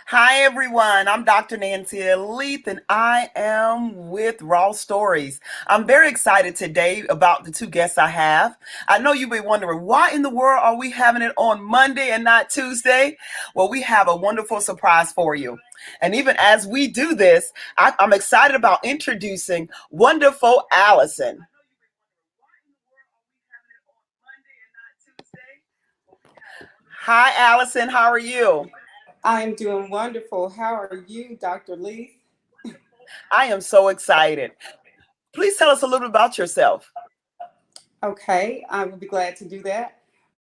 Hi, everyone. I'm Dr. Nancia Leath, and I am with Raw Stories. I'm very excited today about the two guests I have. I know you've been wondering, why in the world are we having it on Monday and not Tuesday? Well, we have a wonderful surprise for you. And even as we do this, I'm excited about introducing wonderful Allison. Hi, Allison. How are you? I'm doing wonderful. How are you, Dr. Leath? I am so excited. Please tell us a little bit about yourself. Okay, I will be glad to do that.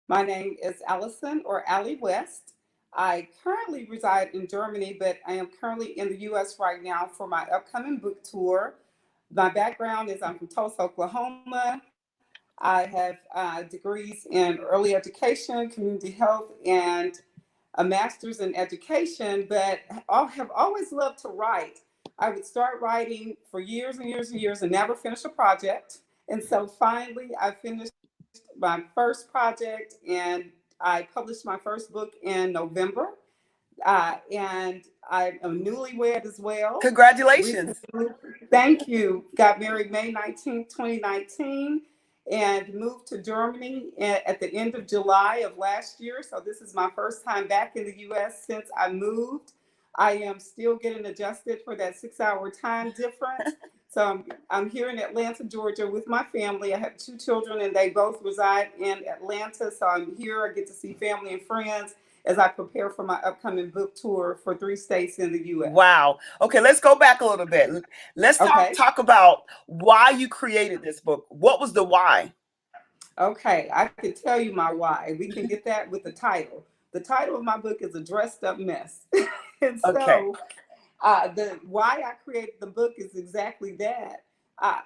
My name is Allison or Allie West. I currently reside in Germany, but I am currently in the U.S. right now for my upcoming book tour. My background is I'm from Tulsa, Oklahoma. I have degrees in early education, community health, and a master's in education, but I have always loved to write. I would start writing for years and years and years and never finish a project. And so finally, I finished my first project and I published my first book in November. And I'm a newlywed as well. Recently, Congratulations. thank you. Got married May 19th, 2019, and moved to Germany at the end of July of last year. So this is my first time back in the US since I moved. I am still getting adjusted for that 6 hour time difference. So I'm here in Atlanta, Georgia with my family. I have two children and they both reside in Atlanta. So I'm here. I get to see family and friends as I prepare for my upcoming book tour for 3 states in the US. Wow. Okay, let's go back a little bit. Let's talk Okay. talk about why you created this book. What was the why? Okay. I can tell you my why. We can get that with the title. The title of my book is A Dressed Up Mess. And Okay. so the why I created the book is exactly that.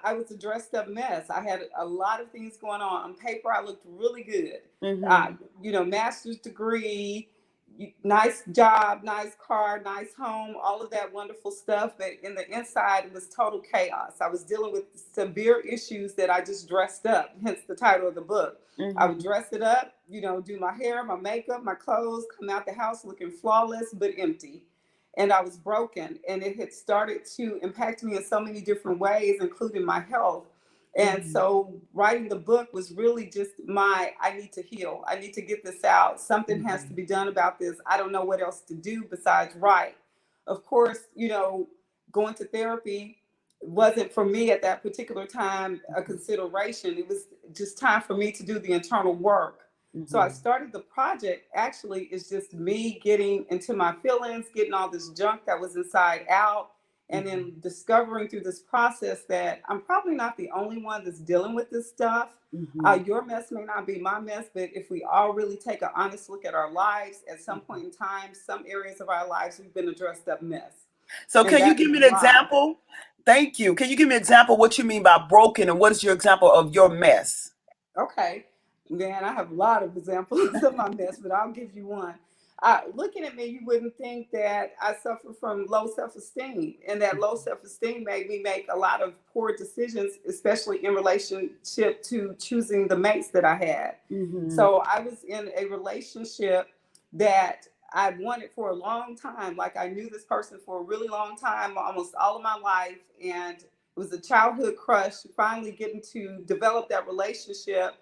I was a dressed up mess. I had a lot of things going on. On paper, I looked really good. Uh, Hmm. Master's degree, nice job, nice car, nice home, all of that wonderful stuff. But in the inside, it was total chaos. I was dealing with severe issues that I just dressed up, hence the title of the book. I would Hmm. dress it up, do my hair, my makeup, my clothes, come out the house looking flawless but empty. And I was broken, and it had started to impact me in so many different ways, including my health. And Hmm. so writing the book was really just I need to heal. I need to get this out. Something has to Hmm. be done about this. I don't know what else to do besides write. Of course, going to therapy wasn't for me at that particular time a consideration. It was just time for me to do the internal work. So I Hmm. started the project actually is just me getting into my feelings, getting all this junk that was inside out, and Hmm. then discovering through this process that I'm probably not the only one that's dealing with this stuff. Hmm. Your mess may not be my mess, but if we all really take an honest look at our lives, at some point in time, some areas of our lives, we've been a dressed up mess. So And can you that give is me an why. example? Thank you. Can you give me an example of what you mean by broken and what is your example of your mess? Okay, man, I have a lot of examples of my mess, but I'll give you one. Looking at me, you wouldn't think that I suffer from low self esteem, and that low self esteem made me make a lot of poor decisions, especially in relationship to choosing the mates that I had. Hmm. So I was in a relationship that I wanted for a long time. Like I knew this person for a really long time, almost all of my life, and it was a childhood crush. Finally, getting to develop that relationship,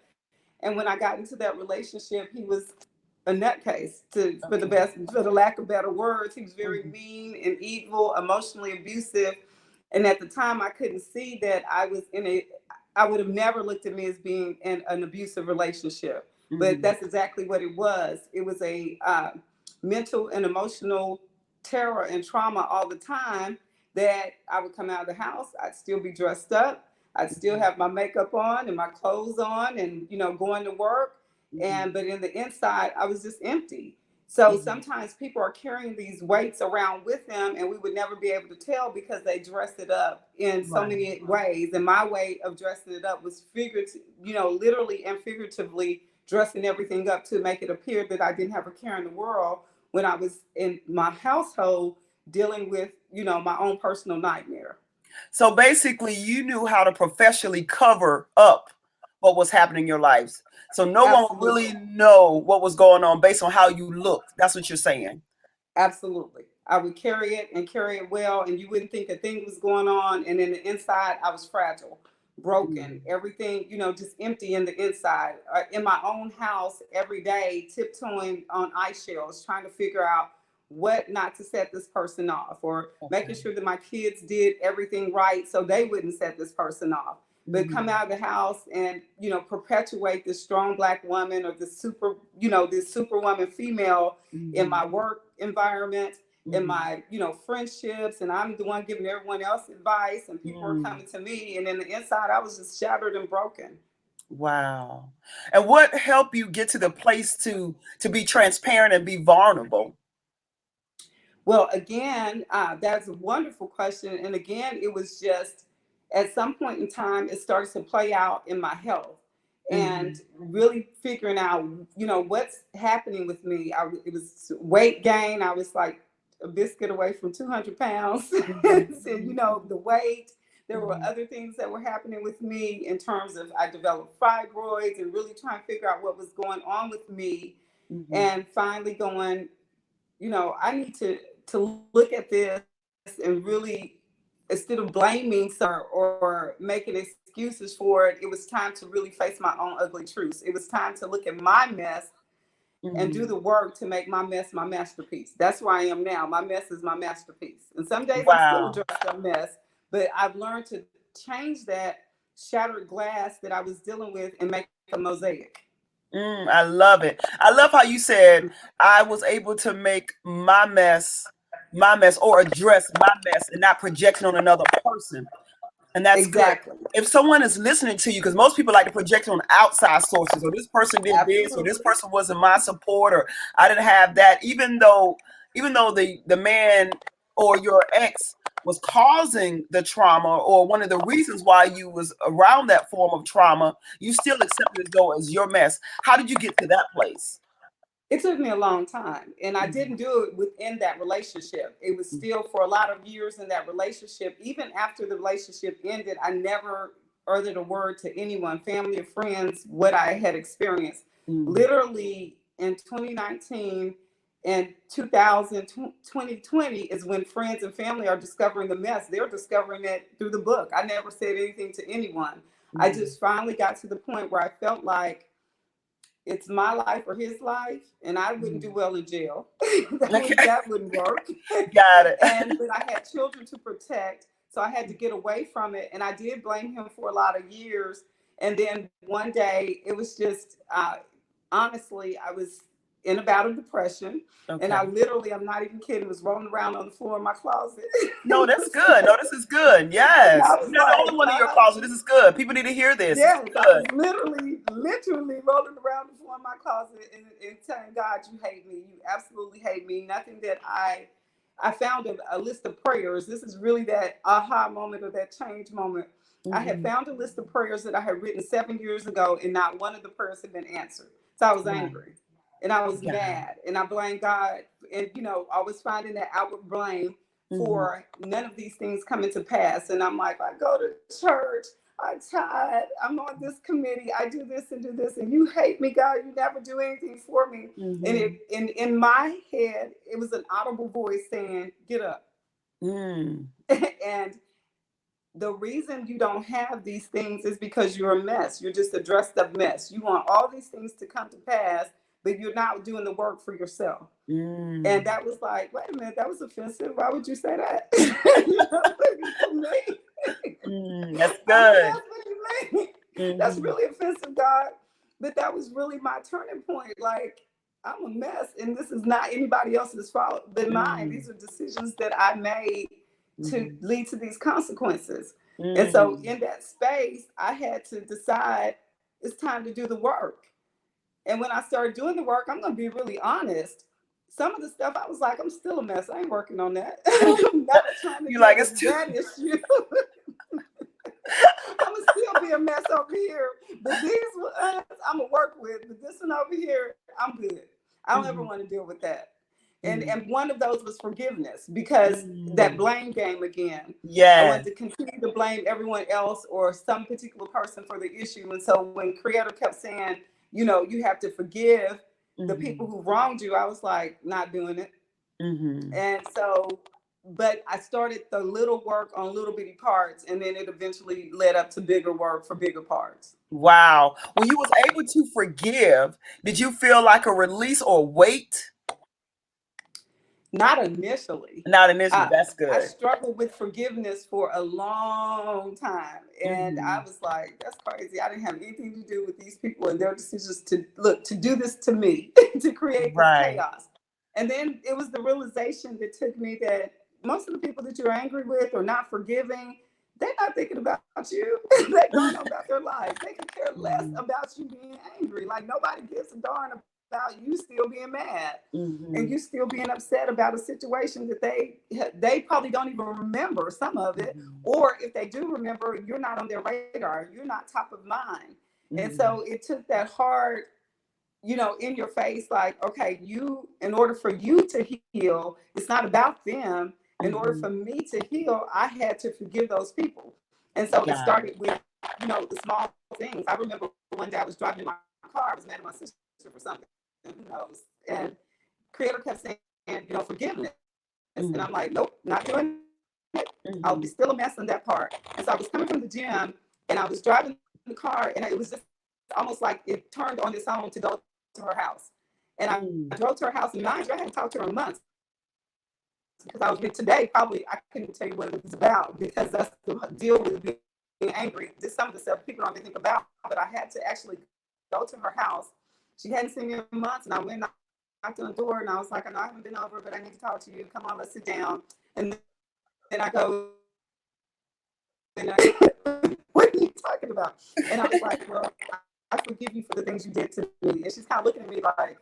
and when I got into that relationship, he was a nutcase, Okay. for the lack of better words. He was very Hmm. mean and evil, emotionally abusive, and at the time, I couldn't see that I was in a. I would have never looked at me as being in an abusive relationship, but Hmm. that's exactly what it was. It was a mental and emotional terror and trauma all the time. That I would come out of the house, I'd still be dressed up, I'd still have my makeup on and my clothes on and going to work, Hmm. and but in the inside I was just empty. So Hmm. sometimes people are carrying these weights around with them and we would never be able to tell because they dress it up in so Right. many ways. And my way of dressing it up was figurative, literally and figuratively dressing everything up to make it appear that I didn't have a care in the world when I was in my household dealing with, my own personal nightmare. So basically, you knew how to professionally cover up what was happening in your lives. So no one would really Absolutely. know what was going on based on how you looked. That's what you're saying. Absolutely. I would carry it and carry it well, and you wouldn't think a thing was going on. And in the inside, I was fragile, broken, Mm. everything, just empty in the inside. In my own house every day, tiptoeing on ice shelves, trying to figure out what not to set this person off, or making Okay. sure that my kids did everything right so they wouldn't set this person off. But come Mhm. out of the house and perpetuate this strong black woman, or this superwoman female in my Mhm. work environment, in Mhm. my friendships, and I'm the one giving everyone else advice, and people are Mm. coming to me, and in the inside I was just shattered and broken. Wow. And what helped you get to the place to be transparent and be vulnerable? Well, again, that's a wonderful question. And again, it was just at some point in time, it started to play out in my health, and Mhm. really figuring out, what's happening with me. It was weight gain. I was like a biscuit away from 200 pounds. Mhm. So, the weight. There were Mhm. other things that were happening with me in terms of I developed fibroids, and really trying to figure out what was going on with me. Mhm. And finally going, I need to look at this and really, instead of blaming or making excuses for it, it was time to really face my own ugly truths. It was time to look at my mess and do Mhm. the work to make my mess my masterpiece. That's where I am now. My mess is my masterpiece. And some days I'm still a Wow. dressed up mess, but I've learned to change that shattered glass that I was dealing with and make a mosaic. I love it. I love how you said I was able to make my mess, or address my mess and not projecting on another person. And that's good. Exactly. If someone is listening to you, because most people like to project on outside sources, or this person did this, or this Absolutely. person wasn't my support, or I didn't have that, even though the man or your ex was causing the trauma, or one of the reasons why you was around that form of trauma, you still accept it as though it's your mess. How did you get to that place? It took me a long time, and I Mhm. didn't do it within that relationship. It was still for a lot of years in that relationship. Even after the relationship ended, I never uttered a word to anyone, family or friends, what I had experienced. Mm. Literally in 2019 and 2000, 2020 is when friends and family are discovering the mess. They're discovering it through the book. I never said anything to anyone. I Mhm. just finally got to the point where I felt like it's my life or his life, and I wouldn't do Mhm. well in jail. Okay. That wouldn't work. Got it. And but I had children to protect, so I had to get away from it. And I did blame him for a lot of years. And then one day, it was just honestly, I was in a bout of depression, and I Okay. literally, I'm not even kidding, was rolling around on the floor in my closet. No, that's good. No, this is good. And Yes. I You're was not the only like, one in your closet. This is good. People need to hear this. This is yes, I was good. literally rolling around the floor in my closet, and telling God, "You hate me. You absolutely hate me." Nothing that I found a list of prayers. This is really that aha moment, or that change moment. I had Mhm. found a list of prayers that I had written 7 years ago, and not one of the prayers had been answered. So I was Wow. angry, and I was Got mad, and I blamed God. And I was finding that outward blame Mhm. for none of these things coming to pass. And I'm like, I go to church, I tithe, I'm on this committee, I do this and do this, and you hate me, God. You never do anything for me. And Mhm. in my head, it was an audible voice saying, "Get up." Mm. And the reason you don't have these things is because you're a mess. You're just a dressed up mess. You want all these things to come to pass, but you're not doing the work for yourself. And Mm. that was like, wait a minute, that was offensive. Why would you say that? For me, That's I'm a good. mess. What do you mean? That's Mhm. really offensive, God. But that was really my turning point. Like, I'm a mess, and this is not anybody else's fault but mine. Mm. These are decisions that I made to Mhm. lead to these consequences. And so, Mhm. in that space, I had to decide it's time to do the work. And when I started doing the work, I'm going to be really honest. Some of the stuff I was like, I'm still a mess. I ain't working on that. I'm not trying to You deal like it's with too. that issue. I'm gonna still be a mess over here, but these ones I'm gonna work with. But this one over here, I'm good. I don't ever Mhm. want to deal with that. And Mhm. and one of those was forgiveness, because that Mm. blame game again. I wanted Yes. to continue to blame everyone else or some particular person for the issue. And so when Creator kept saying, you have to forgive the people Mhm. who wronged you, I was like, not doing it. Mm-hmm. And so, but I started the little work on little bitty parts, and then it eventually led up to bigger work for bigger parts. Wow. When you was able to forgive, did you feel like a release or weight? Not initially. Not initially. I, That's I good. struggled with forgiveness for a long time. And Mm-hmm. I was like, that's crazy. I didn't have anything to do with these people and their decisions to look, to do this to me, to create this Right. chaos. And then it was the realization that took me that most of the people that you're angry with or not forgiving, they're not thinking about you. They're going on about their lives. They can care less Mm-hmm. about you being angry. Like nobody gives a darn about you still being mad and Mm-hmm. you still being upset about a situation that they probably don't even remember some of it, Mm-hmm. or if they do remember, you're not on their radar, you're not top of mind. And Mm-hmm. so it took that hard, in your face, like, okay, you, in order for you to heal, it's not about them. In order Mm-hmm. for me to heal, I had to forgive those people. And so it Got started with, the small things. I remember one day I was driving in my car, I was mad at my sister for something, who knows, and Creator kept saying, forgiveness. And it. I'm like, nope, not doing it. I'll Mm-hmm. be still a mess on that part. And so I was coming from the gym and I was driving the car and it was just almost like it turned on its own to go to her house. And I drove to her house, and mind you, I hadn't talked to her in months because I was today, probably I couldn't tell you what it was about because that's the deal with being angry. Just some of the stuff people don't even think about. But I had to actually go to her house. She hadn't seen me in months, and I went, knocked on the door, and I was like, I know I haven't been over, but I need to talk to you. Come on, let's sit down. And then I go, and what are you talking about? And I was like, well, I forgive you for the things you did to me. And she's kind of looking at me like,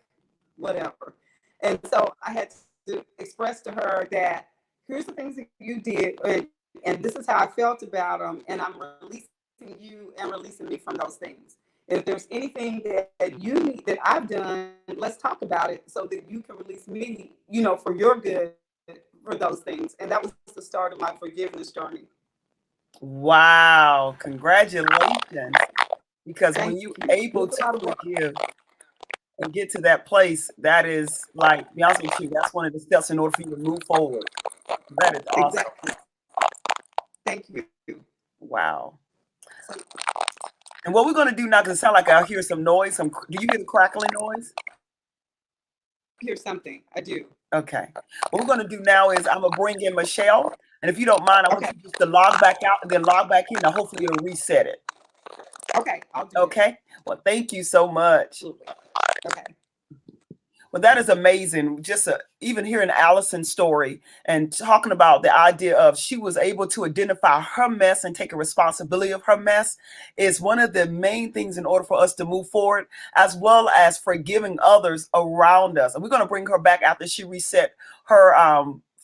whatever. And so I had to express to her that here's the things that you did, and this is how I felt about them, and I'm releasing you and releasing me from those things. If there's anything that you need that I've done, let's talk about it so that you can release me, for your good for those things. And that was the start of my forgiveness journey. Wow. Congratulations. Because when Thank you you. It able was a to lot of work. forgive and get to that place, that is like, to be honest with you, that's one of the steps in order for you to move forward. That is awesome. Exactly. Thank you. Wow. So And what we're going to do now, because it sounds like I hear some noise. Do you hear the crackling noise? here's something I do. Okay. What we're going to do now is I'm going to bring in Michelle. And if you don't mind, I want Okay. you just to log back out and then log back in. Now, hopefully, it'll reset it. Okay. I'll do that. Okay. Well, thank you so much. Absolutely. Okay. Well, that is amazing. Just even hearing Allison's story and talking about the idea of she was able to identify her mess and take a responsibility of her mess is one of the main things in order for us to move forward, as well as forgiving others around us. And we're going to bring her back after she reset her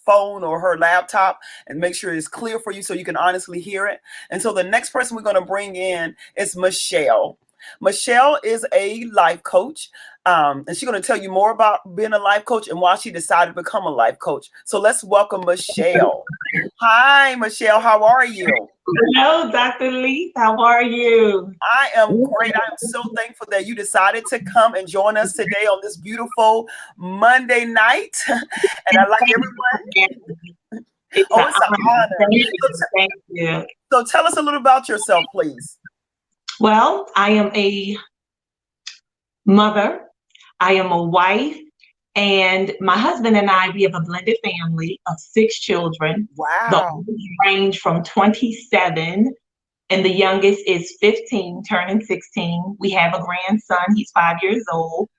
phone or her laptop and make sure it's clear for you so you can honestly hear it. And so the next person we're going to bring in is Michelle. Michelle is a life coach. And she's going to tell you more about being a life coach and why she decided to become a life coach. So let's welcome Michelle. Hi, Michelle. How are you? Hello, Dr. Leath. How are you? I am great. I am so thankful that you decided to come and join us today on this beautiful Monday night. And I'd like everyone. It's Oh, an it's an honor. honor. Thank you. Thank you. So tell us a little about yourself, please. Well, I am a mother. I am a wife. And my husband and I, we have a blended family of 6 children. The Wow. oldest range from 27 and the youngest is 15, turning 16. We have a grandson. He's 5 years old.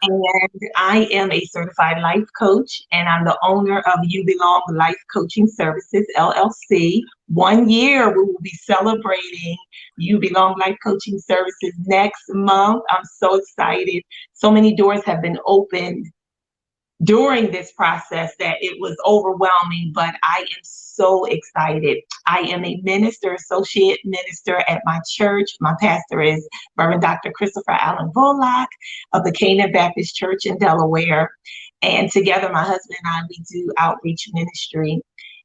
And I am a certified life coach, and I'm the owner of You Belong Life Coaching Services, LLC. 1 year, we will be celebrating You Belong Life Coaching Services next month. I'm so excited. So many doors have been opened during this process that it was overwhelming, but I am so excited. I am a minister, associate minister at my church. My pastor is Reverend Dr. Christopher Allen Bullock of the Canaan Baptist Church in Delaware. And together, my husband and I, we do outreach ministry.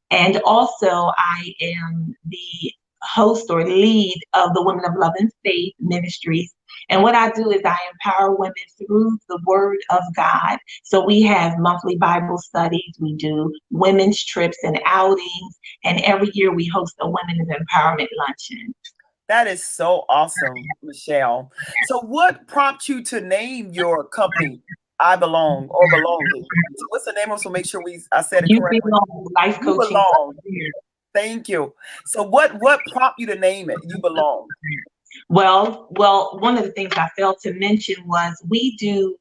And also, I am the host or lead of the Women of Love and Faith Ministries. And what I do is I empower women through the word of God. So we have monthly Bible studies, we do women's trips and outings, and every year we host a women's empowerment luncheon. That is so awesome, Michelle. So what prompted you to name your company I Belong or Belonging? So what's the name of it? So make sure I said it You correctly. belong, life You coaching. Belong. Thank you. So what prompted you to name it You Belong? Well, one of the things I failed to mention was we do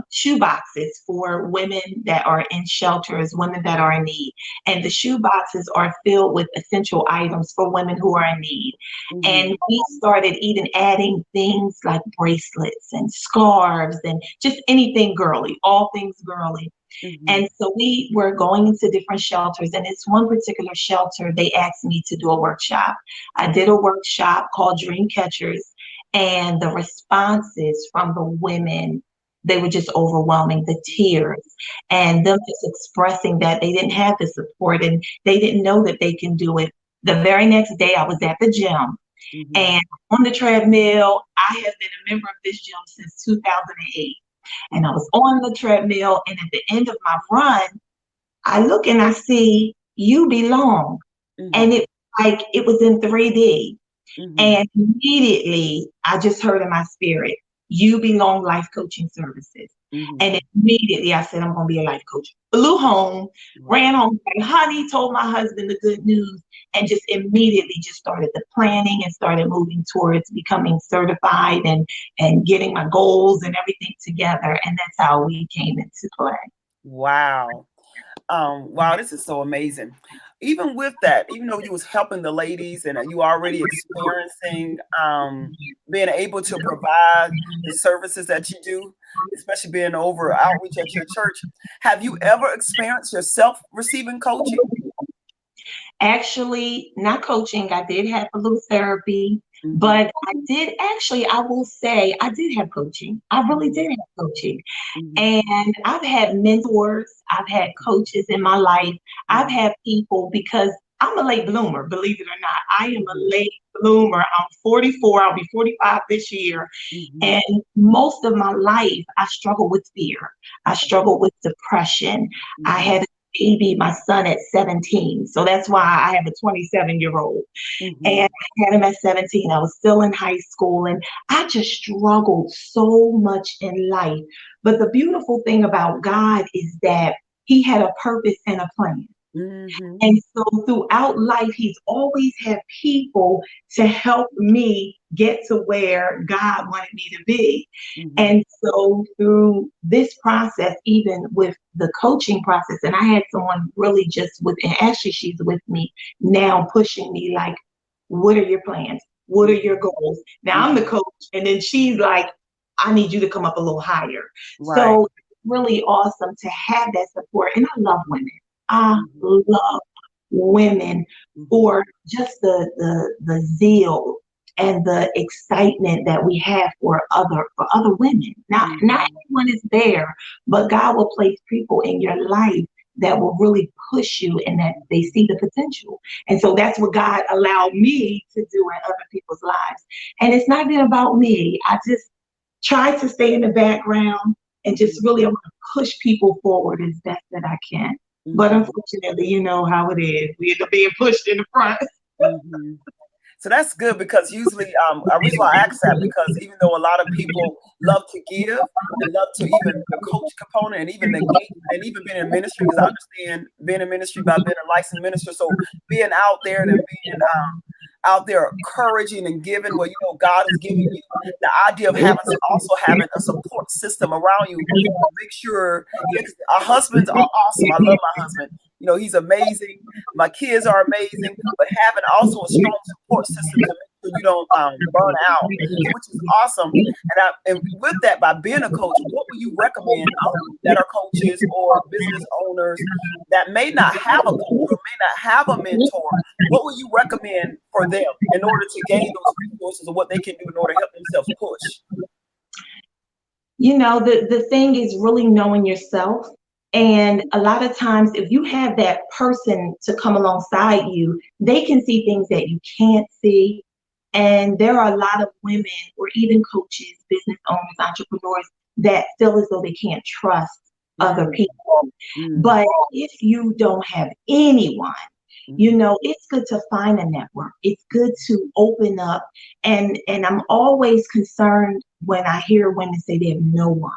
shoe boxes for women that are in shelters, women that are in need. And the shoe boxes are filled with essential items for women who are in need. Mm-hmm. And we started even adding things like bracelets and scarves and just anything girly, all things girly. Mm-hmm. And so we were going into different shelters, and it's one particular shelter, they asked me to do a workshop. I did a workshop called Dream Catchers, and the responses from the women, they were just overwhelming, the tears, and them just expressing that they didn't have the support and they didn't know that they can do it. The very next day, I was at the gym. Mm-hmm. And on the treadmill. I have been a member of this gym since 2008. And I was on the treadmill, and at the end of my run, I look and I see You Belong. Mm-hmm. And it was in 3D. Mm-hmm. And immediately I just heard in my spirit, You Belong Life Coaching Services. Mm-hmm. And immediately I said, I'm going to be a life coach. Flew home, ran home, said, honey, told my husband the good news, and just immediately just started the planning and started moving towards becoming certified and getting my goals and everything together. And that's how we came into play. Wow. Wow, this is so amazing. Even with that, even though you was helping the ladies and you already experiencing being able to provide the services that you do, especially being over outreach at your church, have you ever experienced yourself receiving coaching? Actually, not coaching. I did have a little therapy, Mm-hmm. but I will say I did have coaching. I really did have coaching. Mm-hmm. And I've had mentors, I've had coaches in my life. I've had people, because I'm a late bloomer, believe it or not. I am a late bloomer. I'm 44. I'll be 45 this year. Mm-hmm. And most of my life, I struggled with fear. I struggled with depression. Mm-hmm. I had a baby, my son, at 17. So that's why I have a 27-year-old. Mm-hmm. And I had him at 17. I was still in high school, and I just struggled so much in life. But the beautiful thing about God is that He had a purpose and a plan. Mm-hmm. And so throughout life, He's always had people to help me get to where God wanted me to be. Mm-hmm. And so through this process, even with the coaching process, and I had someone really just and actually she's with me now, pushing me like, what are your plans? What are your goals? Now I'm the coach, and then she's like, I need you to come up a little higher. Right. So it's really awesome to have that support. And I love women. I love women for just the zeal and the excitement that we have for other women. Not everyone is there, but God will place people in your life that will really push you and that they see the potential. And so that's what God allowed me to do in other people's lives. And it's not been about me. I just try to stay in the background and just really want to push people forward as best that I can. But unfortunately, you know how it is. We end up being pushed in the front. Mm-hmm. So that's good, because usually, the reason why I ask that, because even though a lot of people love to give and love to even the coach component and even the engagement and even being in ministry, because I understand being in ministry by being a licensed minister. So being out there and being out there encouraging and giving, well, God is giving you the idea of also having a support system around you to make sure. Our husbands are awesome. I love my husband. He's amazing. My kids are amazing, but having also a strong support system to make sure you don't burn out, which is awesome. And with that, by being a coach, what would you recommend that are coaches or business owners that may not have a coach or may not have a mentor? What would you recommend for them in order to gain those resources, or what they can do in order to help themselves push? The thing is really knowing yourself. And a lot of times, if you have that person to come alongside you, they can see things that you can't see. And there are a lot of women or or even coaches, business owners, entrepreneurs that feel as though they can't trust other people. But if you don't have anyone, it's good to find a network. It's good to open up. And I'm always concerned when I hear women say they have no one.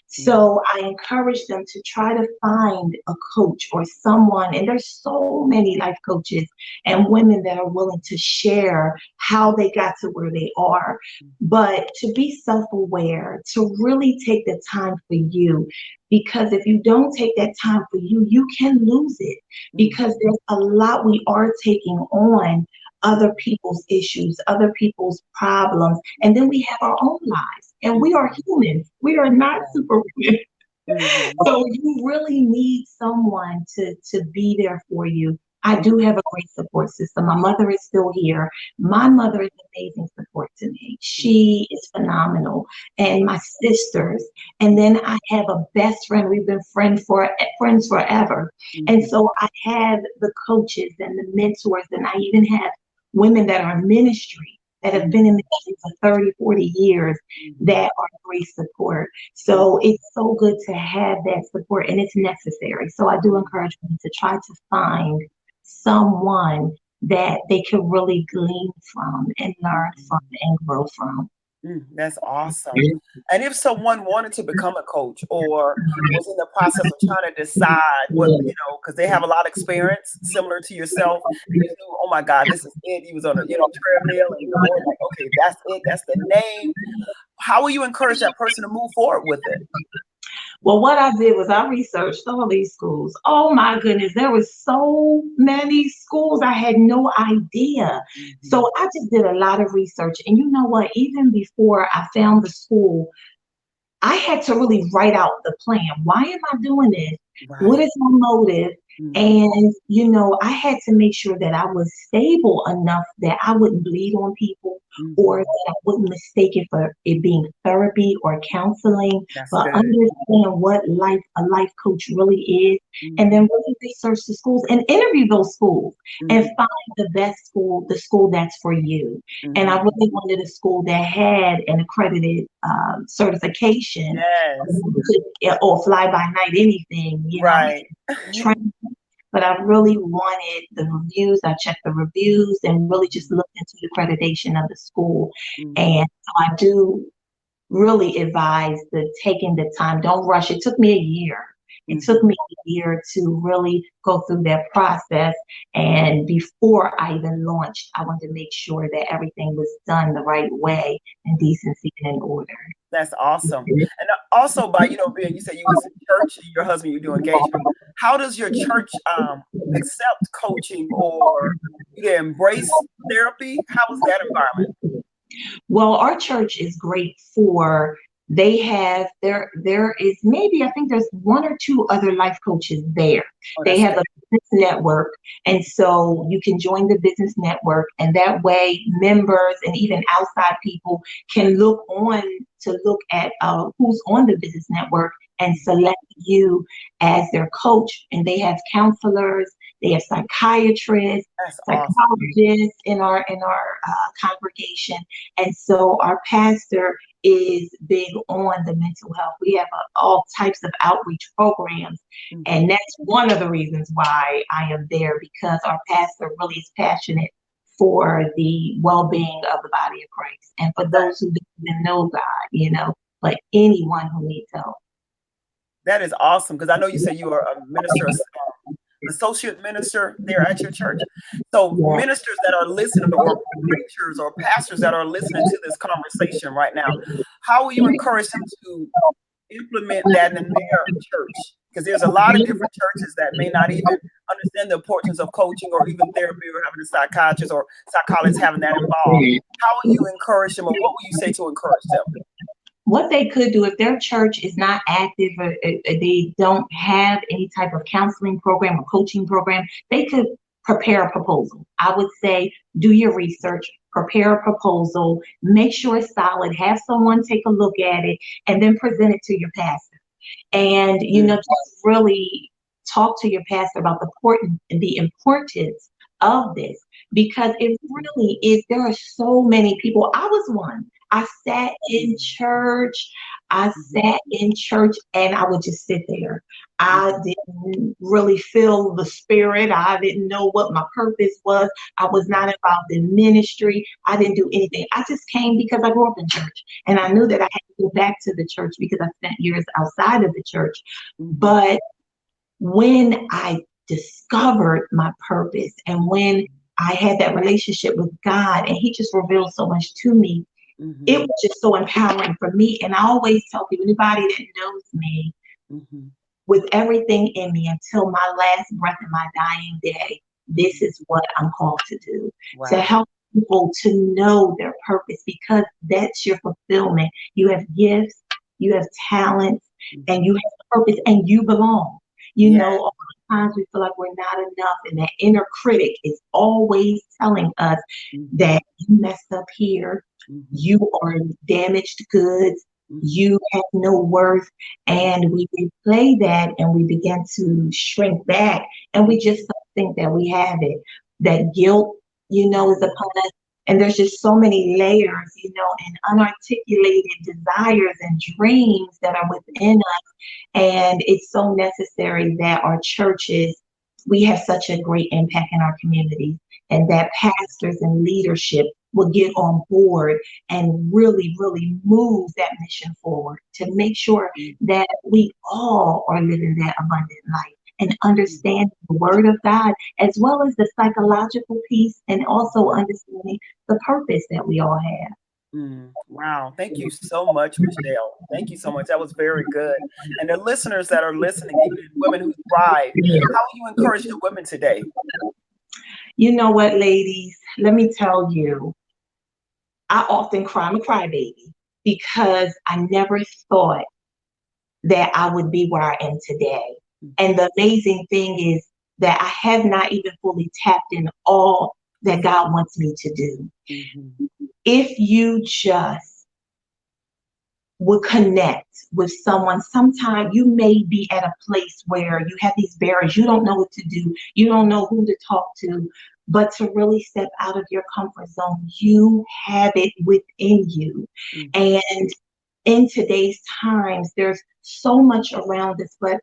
So I encourage them to try to find a coach or someone. And there's so many life coaches and women that are willing to share how they got to where they are. But to be self-aware, to really take the time for you, because if you don't take that time for you, you can lose it, because there's a lot we are taking on, other people's issues, other people's problems, and then we have our own lives, and we are humans. We are not superwomen. So you really need someone to be there for you. I do have a great support system. My mother is still here. My mother is amazing support to me. She is phenomenal. And my sisters. And then I have a best friend. We've been friends forever. And so I have the coaches and the mentors, and I even have women that are in ministry that have been in ministry for 30, 40 years that are great support. So it's so good to have that support, and it's necessary. So I do encourage women to try to find someone that they can really glean from and learn from and grow from. That's awesome. And if someone wanted to become a coach or was in the process of trying to decide what, because they have a lot of experience similar to yourself, and you knew, oh my God, this is it. He was on a, treadmill, and the Lord, like, okay, that's it. That's the name. How will you encourage that person to move forward with it? Well, what I did was I researched all these schools. Oh my goodness, there were so many schools. I had no idea. So I just did a lot of research. And you know what? Even before I found the school, I had to really write out the plan. Why am I doing this? What is my motive? And, I had to make sure that I was stable enough that I wouldn't bleed on people, or that I wouldn't mistake it for it being therapy or counseling, but understand what a life coach really is, and then really research the schools and interview those schools and find the best school, the school that's for you. And I really wanted a school that had an accredited certification, or fly by night anything, training. But I really wanted the reviews. I checked the reviews and really just looked into the accreditation of the school. And so I do really advise taking the time. Don't rush. It took me a year. It took me a year to really go through that process. And before I even launched, I wanted to make sure that everything was done the right way, in decency and in order. That's awesome. And also by, being, you said you was in church, your husband, you do engagement. How does your church accept coaching, or do they embrace therapy? How is that environment? Well, our church is great for, there is maybe, I think there's one or two other life coaches there. They have a business network. And so you can join the business network, and that way members and even outside people can look at who's on the business network and select you as their coach. And they have counselors, they have psychiatrists, psychologists in our congregation. And so our pastor is big on the mental health. We have all types of outreach programs. And that's one of the reasons why I am there, because our pastor really is passionate for the well-being of the body of Christ, and for those who don't even know God, but anyone who needs help. That is awesome, because I know you say you are a minister, associate minister there at your church. So ministers that are listening, or preachers or pastors that are listening to this conversation right now, how will you encourage them to implement that in their church? Because there's a lot of different churches that may not even understand the importance of coaching or even therapy, or having a psychiatrist or psychologist having that involved. How will you encourage them, or what will you say to encourage them? What they could do, if their church is not active, or they don't have any type of counseling program or coaching program, they could prepare a proposal. I would say, do your research, prepare a proposal, make sure it's solid, have someone take a look at it, and then present it to your pastor. And, just really talk to your pastor about the importance of this, because it really is. There are so many people. I was one. I sat in church. I sat in church and I would just sit there. I didn't really feel the spirit. I didn't know what my purpose was. I was not involved in ministry. I didn't do anything. I just came because I grew up in church. And I knew that I had to go back to the church because I spent years outside of the church. But when I discovered my purpose and when I had that relationship with God and He just revealed so much to me, it was just so empowering for me. And I always tell people, anybody that knows me, with everything in me until my last breath in my dying day, this is what I'm called to do. Wow. To help people to know their purpose, because that's your fulfillment. You have gifts, you have talents, and you have purpose, and you belong. You know, all the times we feel like we're not enough, and that inner critic is always telling us that you messed up here, you are damaged goods, you have no worth. And we replay that and we begin to shrink back, and we just don't think that we have it. That guilt, you know, is upon us. And there's just so many layers, you know, and unarticulated desires and dreams that are within us. And it's so necessary that our churches, we have such a great impact in our communities, and that pastors and leadership will get on board and really, really move that mission forward to make sure that we all are living that abundant life and understand the word of God, as well as the psychological piece, and also understanding the purpose that we all have. Wow. Thank you so much, Michelle. Thank you so much. That was very good. And the listeners that are listening, even women who thrive, how will you encourage the women today? You know what, ladies, let me tell you, I often cry. I'm a crybaby because I never thought that I would be where I am today. And the amazing thing is that I have not even fully tapped in all that God wants me to do. If you just would connect with someone, sometimes you may be at a place where you have these barriers, you don't know what to do, you don't know who to talk to, but to really step out of your comfort zone, you have it within you. And in today's times, there's so much around us, but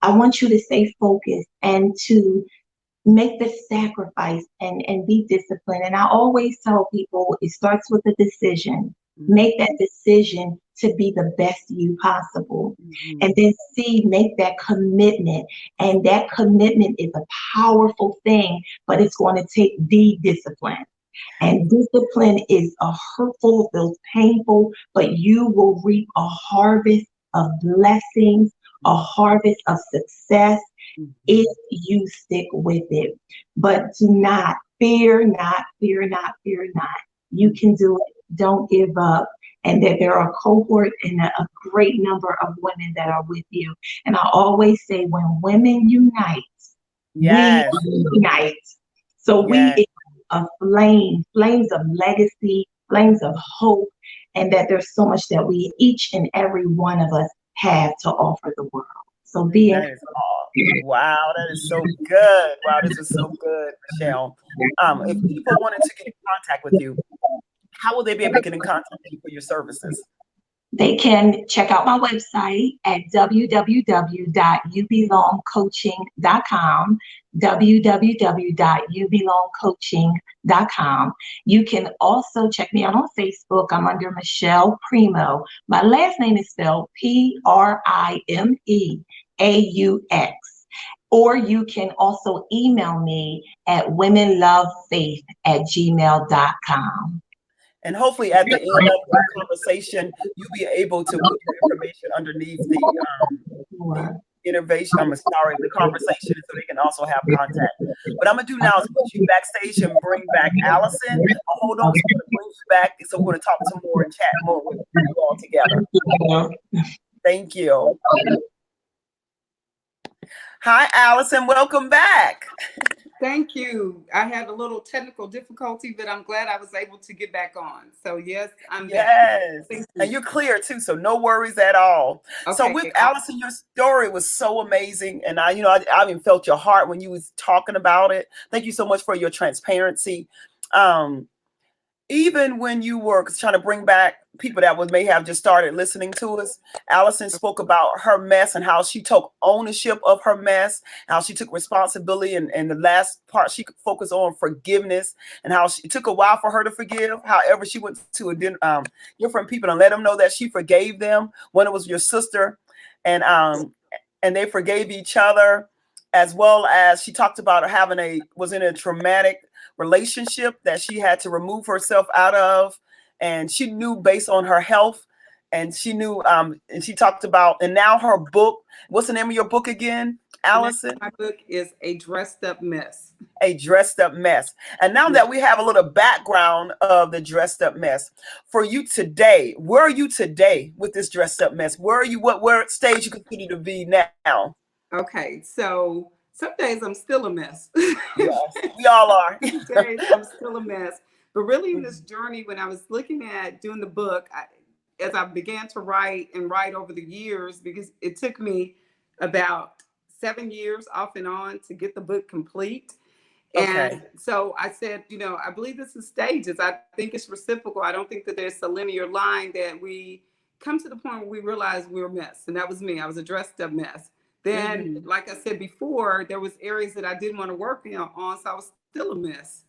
I want you to stay focused and to make the sacrifice and be disciplined. And I always tell people it starts with a decision. Make that decision to be the best you possible. And then make that commitment. And that commitment is a powerful thing, but it's going to take the discipline. And discipline is a hurtful, feels painful, but you will reap a harvest of blessings, a harvest of success if you stick with it. But do not fear, not fear, not fear, not. You can do it. Don't give up. And that there are a cohort and a great number of women that are with you. And I always say, when women unite, we unite. So we are flames of legacy, flames of hope, and that there's so much that we, each and every one of us, have to offer the world. So be encouraged. Wow, that is so good. Wow, this is so good, Michelle. If people wanted to get in contact with you, how will they be able to get in contact with you for your services? They can check out my website at www.youbelongcoaching.com, www.youbelongcoaching.com. You can also check me out on Facebook. I'm under Michelle Primeaux. My last name is spelled Primeaux. Or you can also email me at womenlovefaith@gmail.com. And hopefully at the end of the conversation, you'll be able to put your information underneath the the conversation, so they can also have contact. What I'm going to do now is put you backstage and bring back Allison. Hold on, so I'm going to bring you back. So we're going to talk some more and chat more with you all together. Thank you. Hi, Allison. Welcome back. Thank you. I had a little technical difficulty, but I'm glad I was able to get back on. So yes, I'm back. Yes. And you're clear too, so no worries at all. Okay. So with Allison, your story was so amazing. And I even felt your heart when you was talking about it. Thank you so much for your transparency. even when you were trying to bring back people that may have just started listening to us, Allison spoke about her mess and how she took ownership of her mess, how she took responsibility, and the last part she could focus on forgiveness, and how it took a while for her to forgive. However, she went to different people and let them know that she forgave them when it was your sister, and they forgave each other, as well as she talked about having was in a traumatic relationship that she had to remove herself out of, and she knew based on her health, and she knew and she talked about, and now her book, what's the name of your book again, The name Allison? of my book is A Dressed Up Mess. A Dressed Up Mess. And now Yeah. that we have a little background of the dressed up mess for you today, where are you today with this dressed up mess? Where are you, where stage you consider to be now? Okay, so some days I'm still a mess. Yes, we all are. Some days I'm still a mess. But really, in this journey, when I was looking at doing the book, as I began to write and write over the years, because it took me about 7 years off and on to get the book complete. Okay. And so I said, I believe this is stages. I think it's reciprocal. I don't think that there's a linear line that we come to the point where we realize we're a mess. And that was me. I was a dressed up mess. Then, Mhm. like I said before, there was areas that I didn't want to work on, so I was still a mess.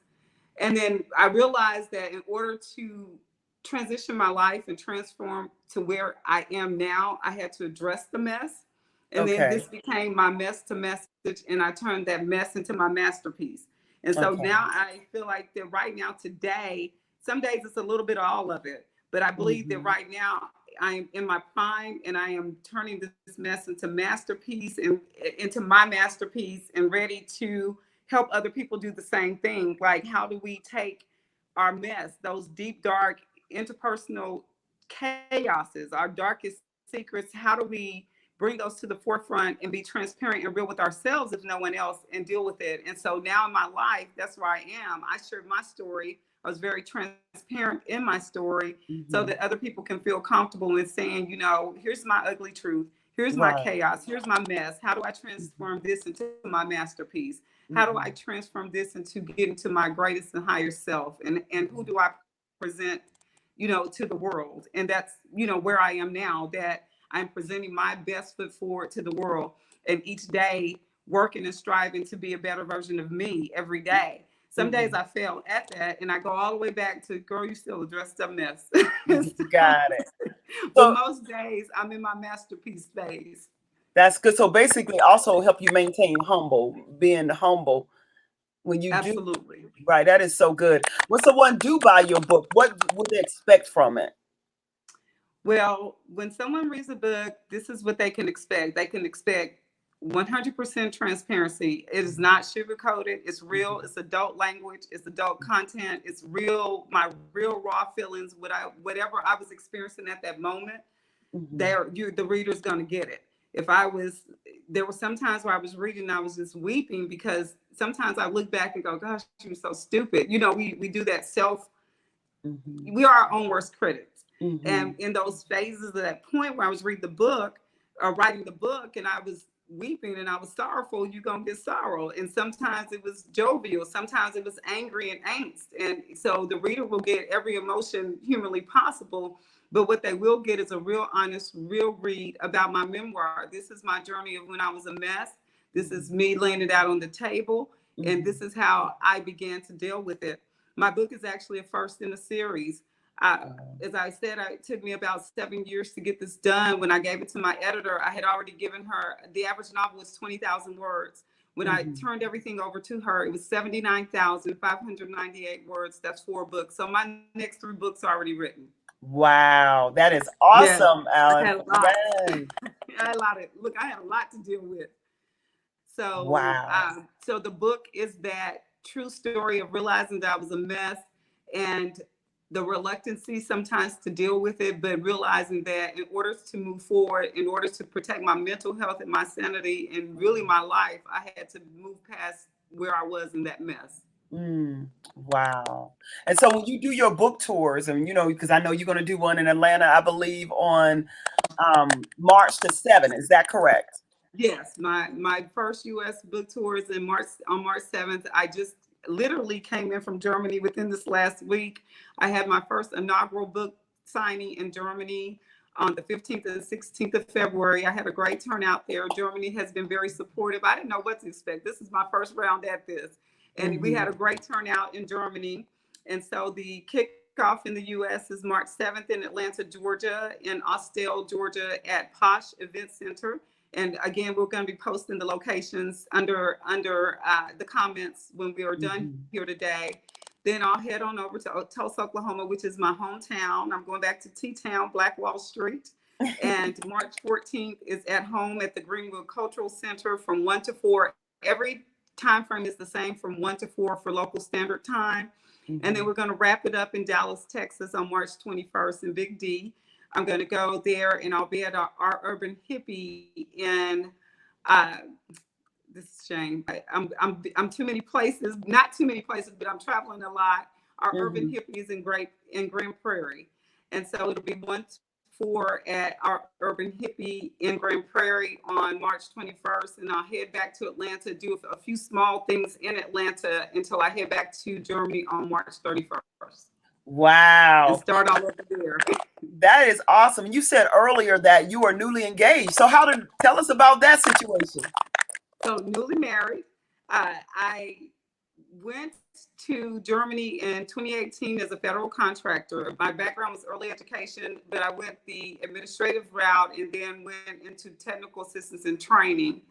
And then I realized that in order to transition my life and transform to where I am now, I had to address the mess. And then Okay. this became my mess to message, and I turned that mess into my masterpiece. And so Okay. now I feel like that right now, today, some days it's a little bit of all of it. But I believe that Mhm. right now I am in my prime, and I am turning this mess into masterpiece and into my masterpiece, and ready to help other people do the same thing. Like, how do we take our mess, those deep, dark, interpersonal chaoses, our darkest secrets? How do we bring those to the forefront and be transparent and real with ourselves, if no one else, and deal with it? And so now in my life, that's where I am. I shared my story. I was very transparent in my story so Mhm. that other people can feel comfortable in saying, here's my ugly truth. Here's my Right. chaos. Here's my mess. How do I Mhm. transform this into my masterpiece? How do I Mhm. transform this into getting to my greatest and higher self? And who do I present, to the world? And that's, where I am now, that I'm presenting my best foot forward to the world. And each day working and striving to be a better version of me every day. Some days Mhm. I fail at that, and I go all the way back to, girl, you still a dressed up mess. Mhm. Got it. But So most days I'm in my masterpiece phase. that's good. So basically, also help you maintain being humble when you do. Absolutely. Right. That is so good. When someone do buy your book, what would they expect from it? Well, when someone reads a book, this is what they can expect. They can expect 100% transparency. It is not sugar-coated. It's real. Mhm. It's adult language. It's adult content. It's real, my real raw feelings, whatever I was experiencing at that moment. Mhm. The reader's going to get it. There were some times where I was reading and I was just weeping, because sometimes I look back and go, gosh, you were so stupid. We do that Mhm. we are our own worst critics. And Mhm. in those phases of that point where I was reading the book or writing the book, and I was weeping and I was sorrowful, you're going to get sorrow. And sometimes it was jovial, sometimes it was angry and angst. And so the reader will get every emotion humanly possible. But what they will get is a real honest, real read about my memoir. This is my journey of when I was a mess. This is Mhm. me laying it out on the table. And Mhm. this is how I began to deal with it. My book is actually a first in a series. I, as I said, it took me about 7 years to get this done. When I gave it to my editor, I had already given her, the average novel is 20,000 words. When I Mhm. turned everything over to her, it was 79,598 words. That's 4 books. So my next 3 books are already written. Wow, that is Yeah, awesome, I Alan. had a lot. Yes. I had a lot of, look, I had a lot to deal with. Wow. So the book is that true story of realizing that I was a mess, and the reluctancy sometimes to deal with it, but realizing that in order to move forward, in order to protect my mental health and my sanity and really my life, I had to move past where I was in that mess. Wow. And so when you do your book tours, and because I know you're going to do one in Atlanta, I believe on March the 7th. Is that correct? Yes, my first U.S. book tour is on March 7th. I just literally came in from Germany within this last week. I had my first inaugural book signing in Germany on the 15th and 16th of February. I had a great turnout there. Germany has been very supportive. I didn't know what to expect. This is my first round at this. And we had a great turnout in Germany. And so the kickoff in the U.S. is March 7th in Atlanta, Georgia, in Austell, Georgia at Posh Event Center. And again, we're going to be posting the locations under the comments when we are done here today. Then I'll head on over to Tulsa, Oklahoma, which is my hometown. I'm going back to T-Town, Black Wall Street. And March 14th is at home at the Greenwood Cultural Center from 1 to 4. Every time frame is the same from 1 to 4 for local standard time. And then we're going to wrap it up in Dallas, Texas on March 21st in Big D. I'm going to go there and I'll be at our Urban Hippie in, this is a shame. I'm too many places, not too many places, but I'm traveling a lot. Our Urban Hippie is in Grand Prairie. And so it'll be 1 to 4 at our Urban Hippie in Grand Prairie on March 21st. And I'll head back to Atlanta, do a few small things in Atlanta until I head back to Germany on March 31st. Wow. And start all over there. That is awesome. You said earlier that you are newly engaged. So tell us about that situation. So newly married. I went to Germany in 2018 as a federal contractor. My background was early education, but I went the administrative route and then went into technical assistance and training.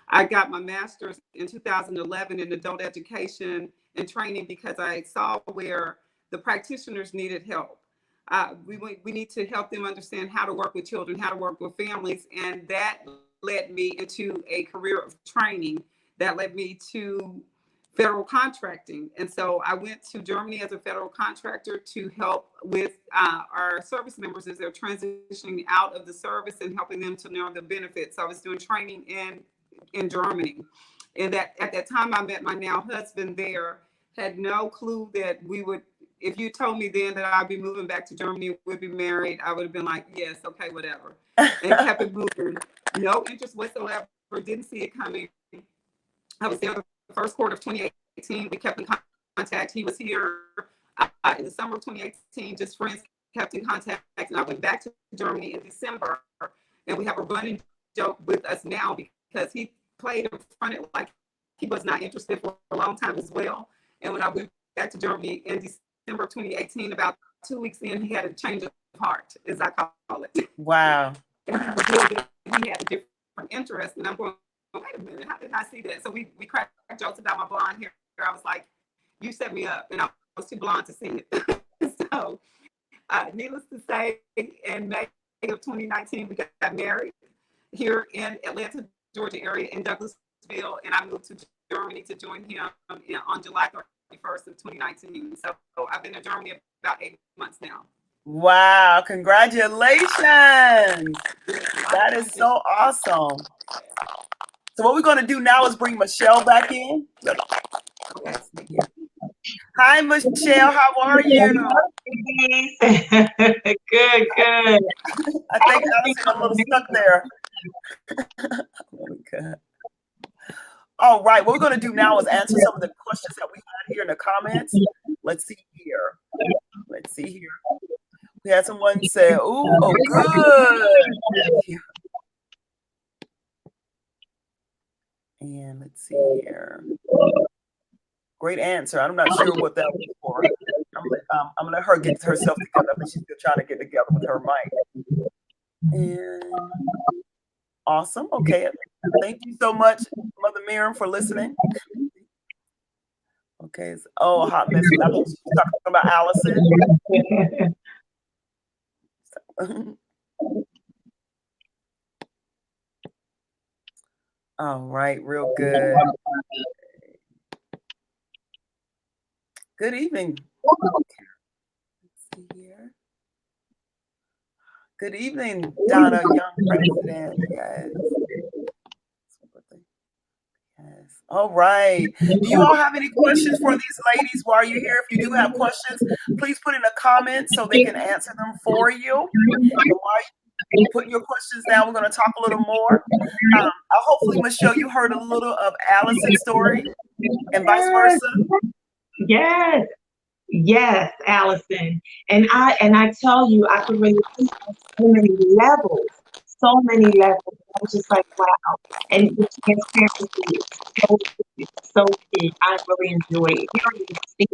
I got my master's in 2011 in adult education and training because I saw where the practitioners needed help. We need to help them understand how to work with children, how to work with families. And that led me into a career of training that led me to federal contracting. And so I went to Germany as a federal contractor to help with our service members as they're transitioning out of the service and helping them to know the benefits. So I was doing training in Germany. And at that time I met my now husband there, had no clue that we would, if you told me then that I'd be moving back to Germany, we'd be married, I would have been like, yes, okay, whatever. And kept it moving. No interest whatsoever. Didn't see it coming. I was there the first quarter of 2018. We kept in contact. He was here in the summer of 2018. Just friends kept in contact. And I went back to Germany in December. And we have a running joke with us now because he played in front of it like he was not interested for a long time as well. And when I went back to Germany in December of 2018, about 2 weeks in, he had a change of heart, as I call it. Wow. And he had a different interest. And I'm going, wait a minute, how did I see that? So we cracked jokes about my blonde hair. I was like, you set me up. And I was too blonde to see it. So needless to say, in May of 2019, we got married here in Atlanta, Georgia area in Douglasville. And I moved to Germany to join him on July 31st of 2019. So I've been in Germany about 8 months now. Wow, congratulations. That is so awesome. So what we're going to do now is bring Michelle back in. Hi, Michelle. How are you? Good. I think Allison a little stuck there. All right, what we're going to do now is answer some of the questions that we had here in the comments. Let's see here. We had someone say, "Ooh, oh, good." And let's see here. Great answer. I'm not sure what that was for. I'm gonna let her get herself together. But she's still trying to get together with her mic. And awesome. Okay. Thank you so much, Mother Miriam, for listening. Okay. Oh, hot mess. She's talking about Allison. All right. Real good. Good evening. Let's see here. Good evening, Donna, young president. Yes. All right. Do you all have any questions for these ladies while you're here? If you do have questions, please put in a comment so they can answer them for you. And while you're putting your questions down, we're going to talk a little more. Hopefully, Michelle, you heard a little of Allison's story and vice versa. Yes, yes, Allison. And I tell you, I could relate on so many levels, so many levels. I was just like, wow. And the transparency is so good, so good. I really enjoy hearing you speak.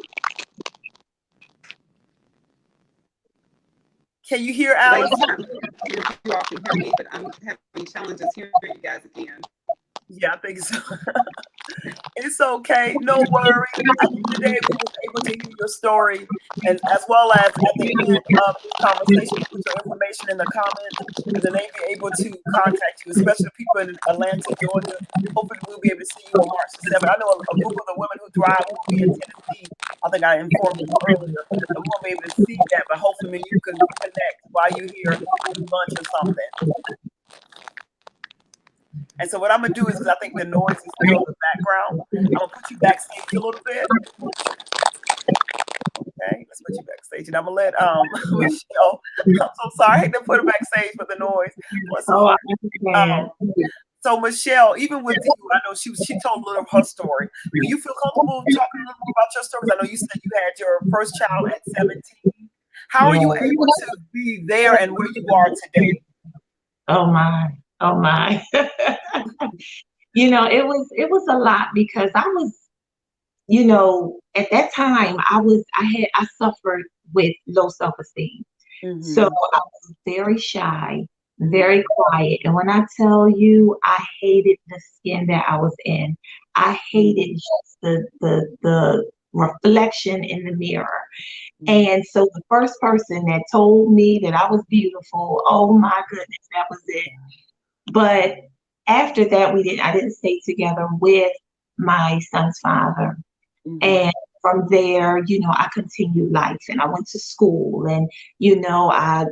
Can you hear Ladies, Allison? I'm not sure if you all can hear me, but I'm having challenges hearing you guys again. Yeah, I think so. It's okay. No worries. At the end of the day, we was able to hear your story, and as well as at the end of this conversation, you put your information in the comments, and then they be able to contact you, especially the people in Atlanta, Georgia. Hopefully, we'll be able to see you on March the 7th. I know a group of the women who thrive will be in Tennessee. I think I informed you earlier, and we won't be able to see that, but hopefully, you can connect while you're here eating lunch or something. And so what I'm gonna do is, because I think the noise is still in the background, I'm gonna put you backstage a little bit. Okay, let's put you backstage, and I'm gonna let Michelle. I'm so sorry, I hate to put her backstage for the noise. Bless her Oh, I heart. understand. So Michelle, even with you, I know she told a little of her story. Do you feel comfortable talking a little more about your story? Because I know you said you had your first child at 17. How are Yeah. you able to be there and where you are today? Oh my. Oh my. It was a lot because I was, at that time I suffered with low self-esteem. So Mm-hmm. I was very shy, Mm-hmm. very quiet. And when I tell you I hated the skin that I was in, I hated just the reflection in the mirror. Mm-hmm. And so the first person that told me that I was beautiful, oh my goodness, that was it. But after that, I didn't stay together with my son's father. Mm-hmm. And from there, I continued life and I went to school and, I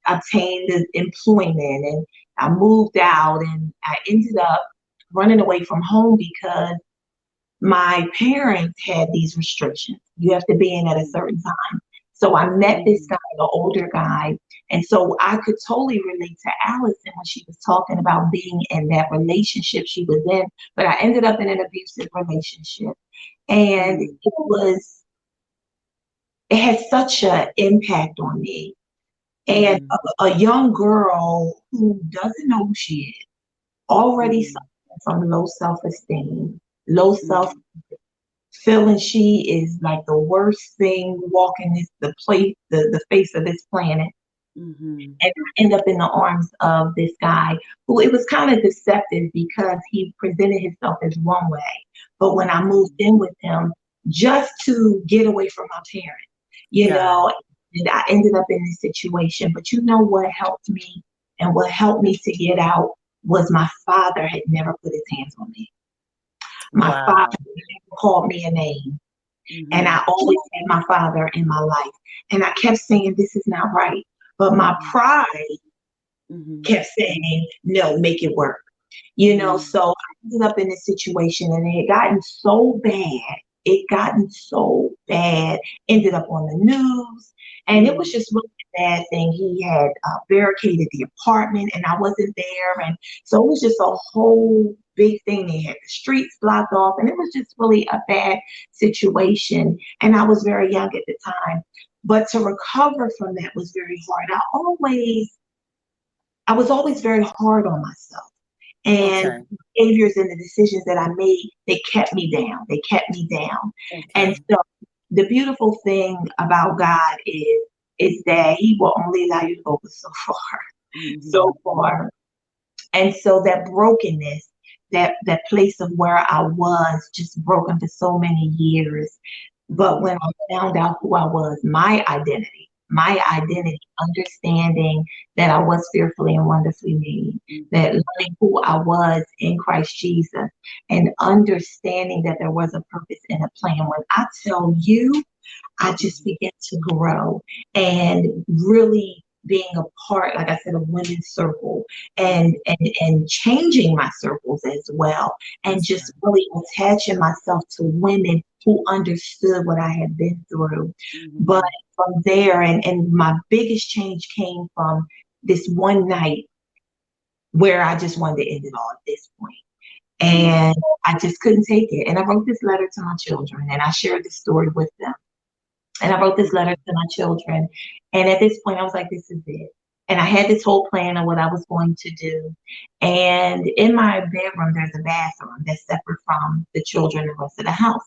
obtained the employment and I moved out and I ended up running away from home because my parents had these restrictions. You have to be in at a certain time. So I met this Mm-hmm. guy, the older guy. And so I could totally relate to Allison when she was talking about being in that relationship she was in. But I ended up in an abusive relationship. And Mm-hmm. it had such an impact on me. And Mm-hmm. a young girl who doesn't know who she is, already Mm-hmm. suffering from low self-esteem, low self, Mm-hmm. feeling she is like the worst thing walking the face of this planet. Mm-hmm. And I end up in the arms of this guy who it was kind of deceptive because he presented himself as one way. But when I moved in with him, just to get away from my parents, you Yeah. know, and I ended up in this situation. But you know what helped me and what helped me to get out was my father had never put his hands on me. My father Wow. never called me a name. And Mm-hmm. I always had my father in my life. And I kept saying, this is not right. But my pride Mm-hmm. kept saying, no, make it work. Mm-hmm. So I ended up in this situation and it had gotten so bad. It gotten so bad, ended up on the news. And it was Mm-hmm. just really a bad thing. He had barricaded the apartment and I wasn't there. And so it was just a whole big thing. They had the streets blocked off and it was just really a bad situation. And I was very young at the time. But to recover from that was very hard. I was always very hard on myself. And Okay. the behaviors and the decisions that I made, they kept me down. They kept me down. And Okay. so the beautiful thing about God is that He will only allow you to go but so far, so Mm-hmm. far. And so that brokenness, that place of where I was just broken for so many years. But Mm-hmm. when I found out who I was, my identity, understanding that I was fearfully and wonderfully made, that Mm-hmm. learning who I was in Christ Jesus, and understanding that there was a purpose and a plan. When I tell you, I just Mm-hmm. began to grow and really being a part, like I said, of women's circle and changing my circles as well. And That's just right. really attaching myself to women who understood what I had been through. But Mm-hmm. from there, and my biggest change came from this one night where I just wanted to end it all at this point. And I just couldn't take it. And I wrote this letter to my children, and I shared this story with them. And I wrote this letter to my children. And at this point, I was like, this is it. And I had this whole plan of what I was going to do. And in my bedroom, there's a bathroom that's separate from the children and the rest of the house.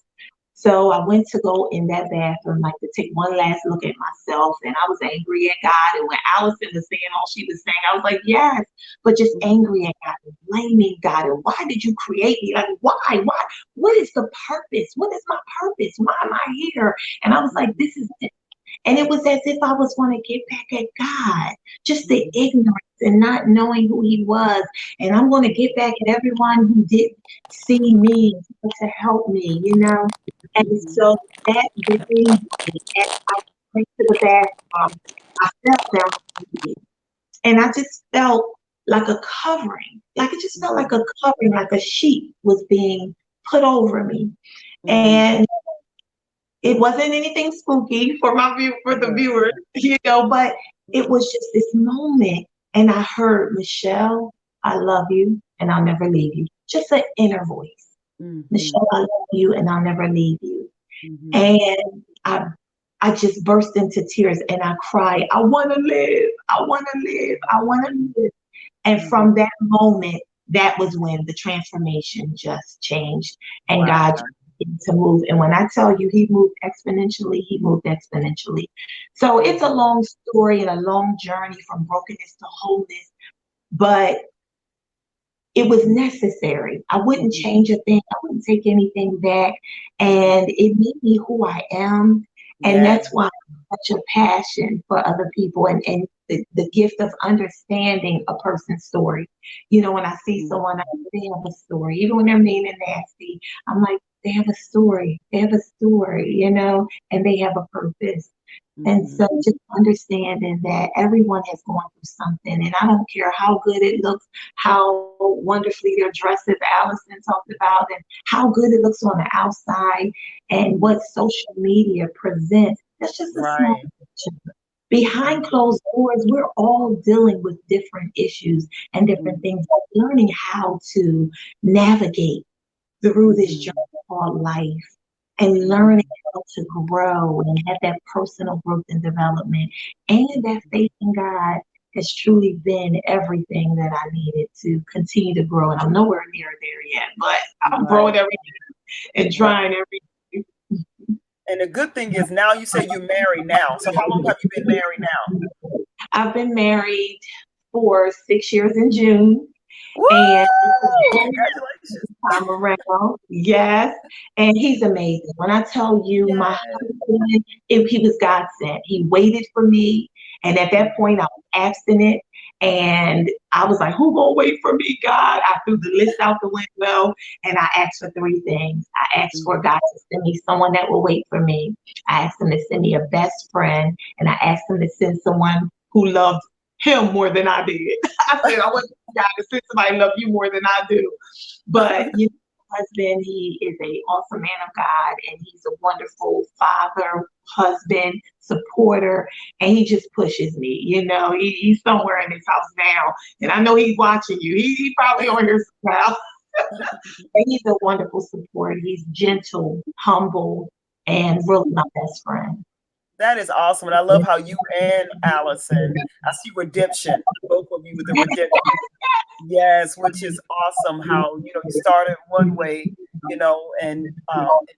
So I went to go in that bathroom, like to take one last look at myself. And I was angry at God. And when Allison was saying all she was saying, I was like, yes, but just angry at God and blaming God. And why did you create me? Like, why? Why? What is the purpose? What is my purpose? Why am I here? And I was like, this is it. And it was as if I was going to get back at God, just the ignorance and not knowing who he was. And I'm going to get back at everyone who didn't see me to help me, you know? And so that very day, as I went to the bathroom, I felt that, and I just felt like a covering, like it just felt like a covering, like a sheet was being put over me. And it wasn't anything spooky for the viewers, you know, but it was just this moment. And I heard, Michelle, I love you and I'll never leave you. Just an inner voice. Michelle, I love you and I'll never leave you. And I just burst into tears and I cried, I want to live. I want to live. I want to live. And from that moment, that was when the transformation just changed and God to move. And when I tell you he moved exponentially, he moved exponentially. So it's a long story and a long journey from brokenness to wholeness, but it was necessary. I wouldn't change a thing. I wouldn't take anything back. And it made me who I am. And that's why I have such a passion for other people and the gift of understanding a person's story. You know, when I see someone, they have a story. Even when they're mean and nasty, I'm like, they have a story. They have a story, you know, and they have a purpose. And so just understanding that everyone has gone through something, and I don't care how good it looks, how wonderfully their dresses Allison talked about, and how good it looks on the outside, and what social media presents. That's just a small picture. Behind closed doors, we're all dealing with different issues and different things, like learning how to navigate through this journey called life. And learning how to grow and have that personal growth and development, and that faith in God has truly been everything that I needed to continue to grow. And I'm nowhere near there yet, but I'm growing every day and trying every day. And the good thing is now you say you're married now. So how long have you been married now? I've been married for 6 years in June. Woo! And Congratulations. I'm around, yes, and he's amazing. When I tell you, my husband, he was God sent. He waited for me, and at that point, I was abstinent, and I was like, "Who gonna wait for me, God?" I threw the list out the window, and I asked for 3 things. I asked for God to send me someone that will wait for me. I asked him to send me a best friend, and I asked him to send someone who loved him more than I did. I said, I want God to send somebody love you more than I do. But you know, my husband, he is an awesome man of God, and he's a wonderful father, husband, supporter, and he just pushes me. You know, he's somewhere in his house now, and I know he's watching you. He's probably on here now. And he's a wonderful support. He's gentle, humble, and really my best friend. That is awesome. And I love how you and Allison, I see redemption, both of you with the redemption. Yes, which is awesome how, you started one way, and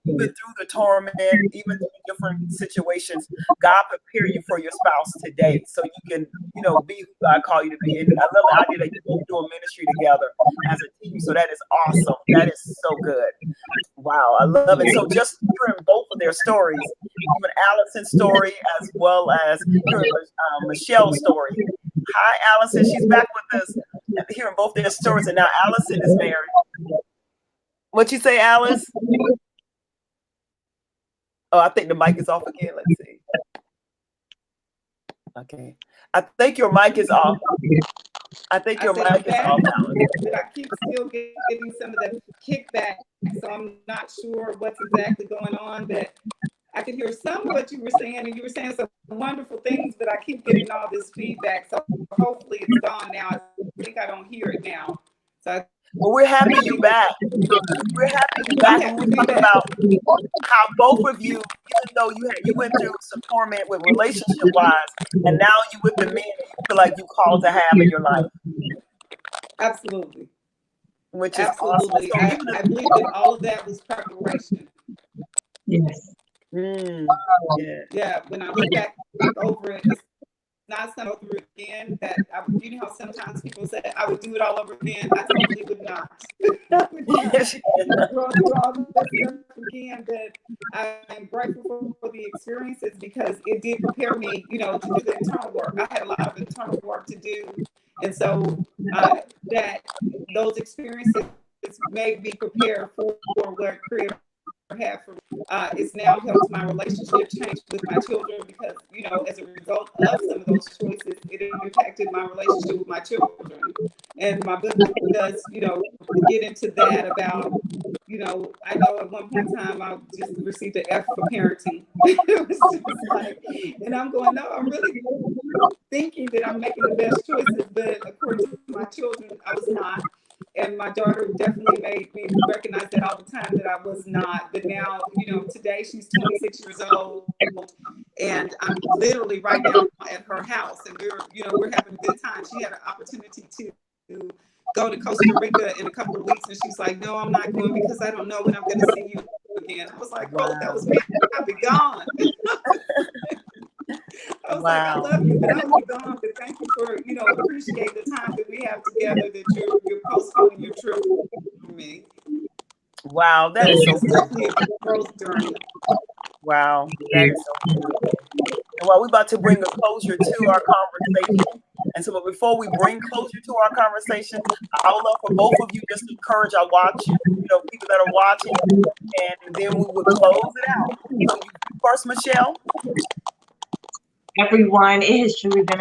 even through the torment, even through different situations, God prepare you for your spouse today so you can, be who God called you to be. And I love the idea that you both do a ministry together as a team. So that is awesome. That is so good. Wow, I love it. So just hearing both of their stories, even Allison's story as well as hearing Michelle's story. Hi, Allison. She's back with us. Hearing both their stories, and now Allison is married. What you say, Alice? Oh, I think the mic is off again. Let's see. Okay. I think your mic is off. I think your mic is off, Alice. But I keep still getting some of the kickback, so I'm not sure what's exactly going on, but I could hear some of what you were saying, and you were saying some wonderful things, but I keep getting all this feedback. So hopefully it's gone now. I think I don't hear it now. So I Well, we're happy you back. We're happy you I'm back, and happy we're to be talking back. about how both of you, even though you went through some torment with relationship wise, and now you with the men that you feel like you called to have in your life, Absolutely. which is awesome. Absolutely. So even I believe that all of that was preparation. Yes. yeah, Yeah, when I look back over it, it's not something I go through again. That I, you know how sometimes people say I would do it all over again. I totally would not. I would not go through all that stuff again. But I'm grateful for the experiences because it did prepare me, you know, to do the internal work. I had a lot of internal work to do, and so that those experiences made me prepare for what Creator had for me. It's now helped my relationship change with my children because, you know, as a result of some of those choices, it impacted my relationship with my children. And my book does, you know, get into that about, you know, I know at one point in time I just received an F for parenting. It was just like, and I'm going, no, I'm really thinking that I'm making the best choices, but according to my children, I was not. And my daughter definitely made me recognize that all the time that I was not. But now, you know, today she's 26 years old, and I'm literally right now at her house, and we're having a good time. She had an opportunity to go to Costa Rica in a couple of weeks, and she's like, "No, I'm not going because I don't know when I'm going to see you again." I was like, "Oh, if that wow, was me, I'd be gone." I was like, I wow, love you, but I would be gone. But thank you for, you know, appreciate the time that we have together, that you're postponing your trip for me. wow. That So is so it's definitely beautiful. a growth journey. Wow, that is so beautiful. And while we're about to bring a closure to our conversation, and so but before we bring closure to our conversation, I would love for both of you just to encourage our people that are watching, and then we would close it out. So you first, Michelle. Everyone, it has truly been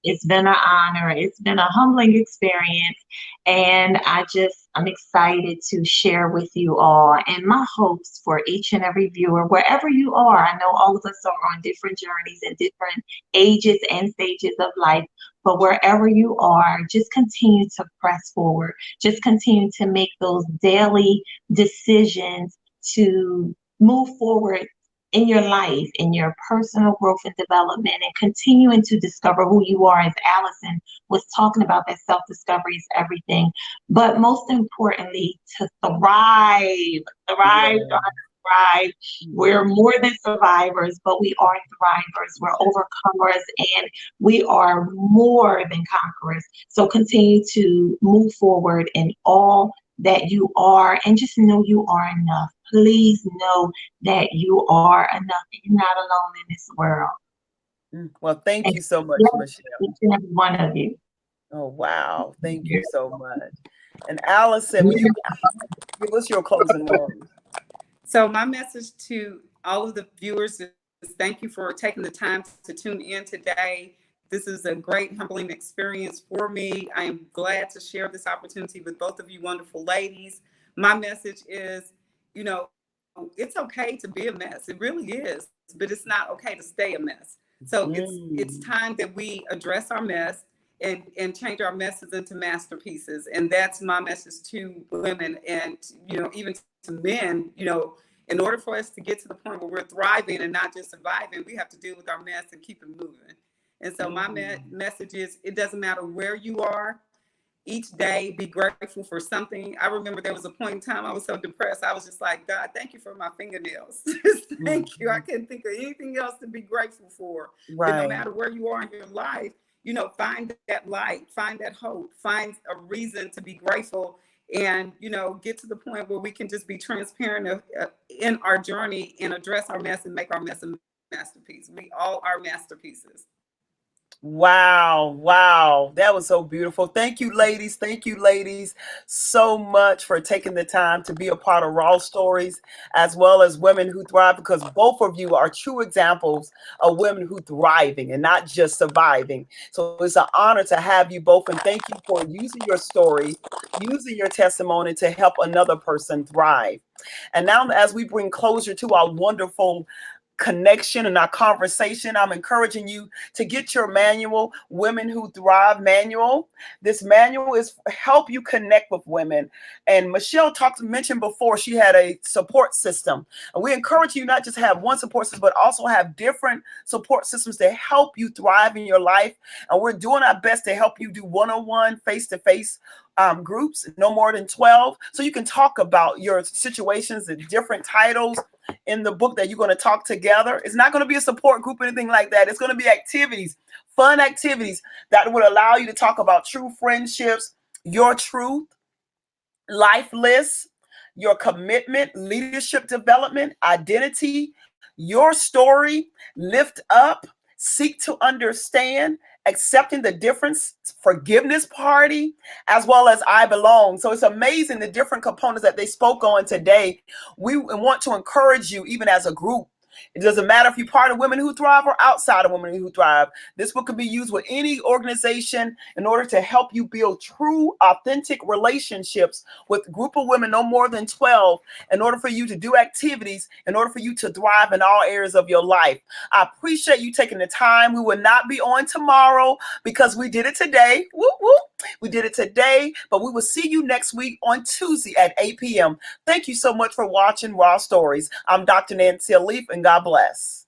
it's been an honor. It's been a humbling experience. And I'm excited to share with you all and my hopes for each and every viewer, wherever you are. I know all of us are on different journeys and different ages and stages of life, but wherever you are, just continue to press forward. Just continue to make those daily decisions to move forward in your life, in your personal growth and development, and continuing to discover who you are, as Allison was talking about, that self-discovery is everything. But most importantly, to thrive, thrive, Yeah. thrive. We're more than survivors, but we are thrivers. We're overcomers, and we are more than conquerors. So continue to move forward in all that you are, and just know you are enough. Please know that you are enough, and you're not alone in this world. Well, thank And you so much, yes, Michelle. each and every one of you. Oh, wow. Thank you so much. And Allison, will you give us your closing words? So my message to all of the viewers is thank you for taking the time to tune in today. This is a great humbling experience for me. I am glad to share this opportunity with both of you wonderful ladies. My message is, you know, it's okay to be a mess. It really is, but it's not okay to stay a mess. So it's Mm, time that we address our mess and change our messes into masterpieces. And that's my message to women and, you know, even to men. You know, in order for us to get to the point where we're thriving and not just surviving, we have to deal with our mess and keep it moving. And so my mm. message is, it doesn't matter where you are. Each day, be grateful for something. I remember there was a point in time I was so depressed. I was just like, God, thank you for my fingernails. Thank you. I Mhm. couldn't think of anything else to be grateful for. But no Right. matter where you are in your life, you know, find that light, find that hope, find a reason to be grateful, and, you know, get to the point where we can just be transparent in our journey and address our mess and make our mess a masterpiece. We all are masterpieces. Wow, wow. That was so beautiful. Thank you, ladies. Thank you, ladies, so much for taking the time to be a part of Raw Stories, as well as Women Who Thrive, because both of you are true examples of women who thriving and not just surviving. So it's an honor to have you both, and thank you for using your story, using your testimony to help another person thrive. And now, as we bring closure to our wonderful connection and our conversation. I'm encouraging you to get your manual, Women Who Thrive manual. This manual is help you connect with women. And Michelle mentioned before she had a support system. And we encourage you not just have one support system, but also have different support systems to help you thrive in your life. And we're doing our best to help you do one-on-one, face-to-face groups, no more than 12. So you can talk about your situations and different titles in the book that you're going to talk together. It's not going to be a support group or anything like that. It's going to be activities, fun activities that would allow you to talk about true friendships, your truth, life lists, your commitment, leadership development, identity, your story, lift up, seek to understand, accepting the difference, forgiveness party, as well as I belong. So it's amazing the different components that they spoke on today. We want to encourage you, even as a group. It doesn't matter if you're part of Women Who Thrive or outside of Women Who Thrive. This book can be used with any organization in order to help you build true, authentic relationships with a group of women, no more than 12, in order for you to do activities, in order for you to thrive in all areas of your life. I appreciate you taking the time. We will not be on tomorrow because we did it today. Whoop, whoop. We did it today, but we will see you next week on Tuesday at 8 p.m. Thank you so much for watching Raw Stories. I'm Dr. Nancia Leath, and God bless.